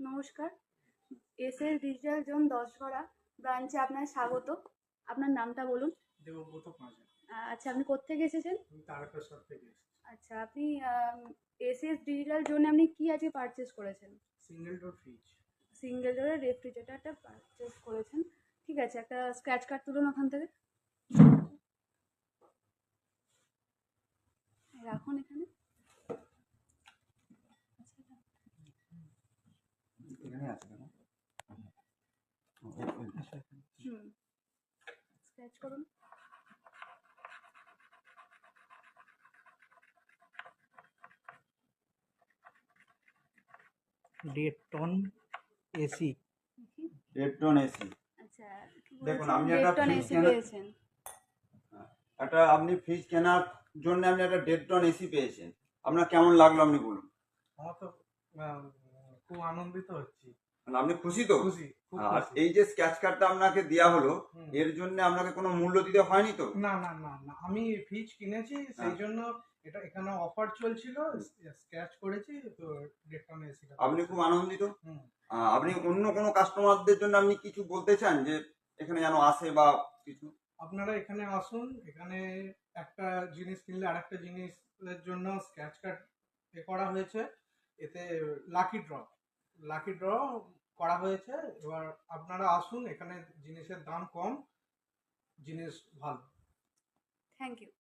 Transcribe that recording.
নমস্কার, SS digital zone 10গড়া ব্রাঞ্চে আপনার স্বাগত। আপনার নামটা বলুন। দেবব্রত পাঁজা। আচ্ছা, আপনি কোত্থেকে এসেছেন? আমি তারকেশ্বর থেকে এসেছি। আচ্ছা, আপনি এসএস ডিজিটাল জোনে আপনি কি আজকে পারচেস করেছেন? Single door fridge. সিঙ্গেল ডোরের রেফ্রিজারেটরটা পারচেস করেছেন। ঠিক আছে, একটা স্ক্র্যাচ কার্ড তুলুন ওখান থেকে। রাখুন এখানে। এখানে আছে কেন? স্ক্র্যাচ করুন। Dayton AC. Dayton AC. আচ্ছা, দেখুন, আপনি একটা ফ্রিজ পেয়েছেন। আপনি ফ্রিজ কেনার জন্য আপনি একটা ডেটন এসি পেয়েছেন। আপনার কেমন লাগলো আপনি বলুন। আমার তো খুব আনন্দিত হচ্ছি। মানে আপনি খুশি তো? খুশি, খুব আর খুশি। এই যে স্ক্র্যাচ কার্ডটা আপনাকে দেওয়া হলো, এর জন্য আপনাকে কোনো মূল্য দিতে হয়নি তো? না না না না, আমি ফ্রিজ কিনেছি, সেই জন্য এটা এখানে অফার চলছিল, স্ক্র্যাচ করেছি তো ডেটন এসি। আপনি খুব আনন্দিত? আপনি অন্য কোনো কাস্টমারদের জন্য আপনি কিছু বলতে চান যে এখানে যেন আসে বা কিছু? আপনারা এখানে আসুন, এখানে একটা জিনিস কিনলে আরেকটা জিনিসের জন্য স্ক্র্যাচ কার্ড করা হয়েছে, এতে লাকি ড্র করা হয়েছে। এবার আপনারা আসুন, এখানে জিনিসের দাম কম, জিনিস ভালো। Thank you.